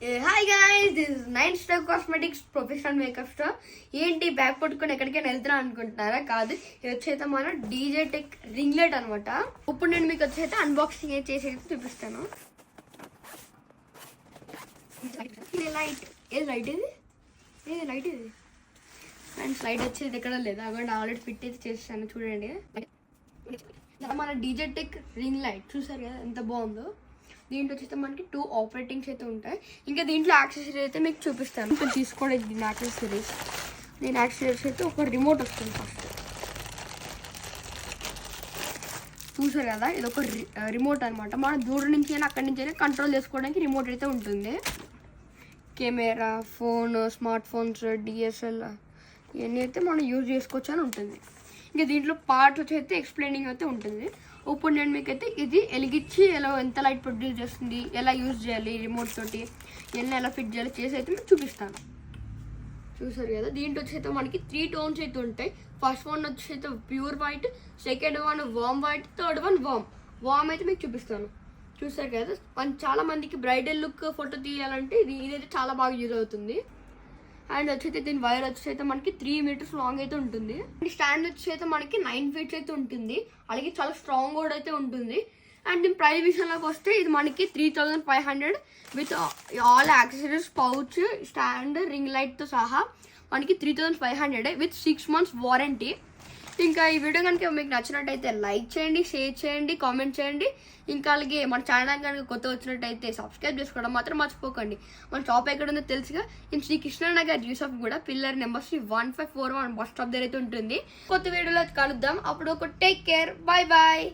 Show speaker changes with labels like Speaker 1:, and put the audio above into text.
Speaker 1: Hi guys, this is 9 star cosmetics professional makeup store. ఏంటి bag పట్టుకొని ఎక్కడికైనా వెళ్తున్నా అనుకుంటున్నారా? కాదు, ఇది వచ్చేది మన డీజే టెక్ రింగ్ లైట్ అనమాట. ఇప్పుడు నేను మీకు వచ్చేది అన్బాక్సింగ్ చేసి చూపిస్తాను. లైట్ ఏది లైట్ ఇది ఫ్రెండ్స్, లైట్ వచ్చేది ఎక్కడ లేదు, అక్కడ ఆల్రెడీ ఫిట్ అయితే చేస్తాను. చూడండి, మన డీజే టెక్ రింగ్ లైట్ చూసారు కదా ఎంత బాగుందో. దీంట్లో వచ్చేస్తే మనకి 2 ఆపరేటింగ్స్ అయితే ఉంటాయి. ఇంకా దీంట్లో యాక్సెసరీ అయితే మీకు చూపిస్తాను. ఇప్పుడు తీసుకోవడానికి దీని యాక్సెసరీస్ అయితే ఒక రిమోట్ వస్తుంది. ఫస్ట్ చూసారు కదా, ఇది ఒక రిమోట్ అనమాట. మనం దూరం నుంచి అయినా అక్కడి నుంచి అయినా కంట్రోల్ చేసుకోవడానికి రిమోట్ అయితే ఉంటుంది. Camera, phone, smart phones, DSL ఇవన్నీ అయితే మనం యూజ్ చేసుకోవచ్చు అని ఉంటుంది. ఇంకా దీంట్లో పార్ట్స్ వచ్చి అయితే ఎక్స్ప్లెయినింగ్ అయితే ఉంటుంది. ఇప్పుడు నేను మీకైతే ఇది వెలిగించి ఎంత లైట్ ప్రొడ్యూస్ చేస్తుంది, ఎలా యూజ్ చేయాలి, రిమోట్ తోటి ఎలా ఫిట్ చేయాలి చేసి అయితే మీకు చూపిస్తాను. చూసారు కదా, దీంట్లో వచ్చి అయితే మనకి 3 టోన్స్ అయితే ఉంటాయి. ఫస్ట్ వన్ వచ్చి అయితే ప్యూర్ వైట్, సెకండ్ వన్ వామ్ వైట్, థర్డ్ వన్ వామ్ అయితే మీకు చూపిస్తాను. చూసారు కదా, చాలా మందికి బ్రైడల్ లుక్ ఫోటో తీయాలంటే ఇదైతే చాలా బాగా యూజ్ అవుతుంది. అండ్ వచ్చైతే దీని వైర్ వచ్చేసి మనకి 3 మీటర్స్ లాంగ్ అయితే ఉంటుంది. స్టాండ్ వచ్చేసి మనకి 9 ఫీట్స్ అయితే ఉంటుంది. అలాగే చాలా స్ట్రాంగ్ కూడా అయితే ఉంటుంది. అండ్ దీని ప్రైస్ విషయంలోకి వస్తే ఇది మనకి 3500 with all accessories, pouch, stand, ring లైట్తో సహా మనకి 3500 విత్ 6 months వారంటీ. ఇంకా ఈ వీడియో కనుక మీకు నచ్చినట్టయితే లైక్ చేయండి, షేర్ చేయండి, కామెంట్ చేయండి. ఇంకా అలాగే మన ఛానల్ కనుక కొత్త వచ్చినట్టయితే సబ్స్క్రైబ్ చేసుకోవడం మాత్రం మర్చిపోకండి. మన షాప్ ఎక్కడ ఉందో తెలుసుగా, ఇన్ శ్రీ కృష్ణనగర్ జ్యూస్ కూడా పిల్లర్ నెంబర్ 1541 బస్ స్టాప్ దగ్గర అయితే ఉంటుంది. కొత్త వీడియోలో కలుద్దాం. అప్పుడు ఒక టేక్ కేర్, బాయ్ బాయ్.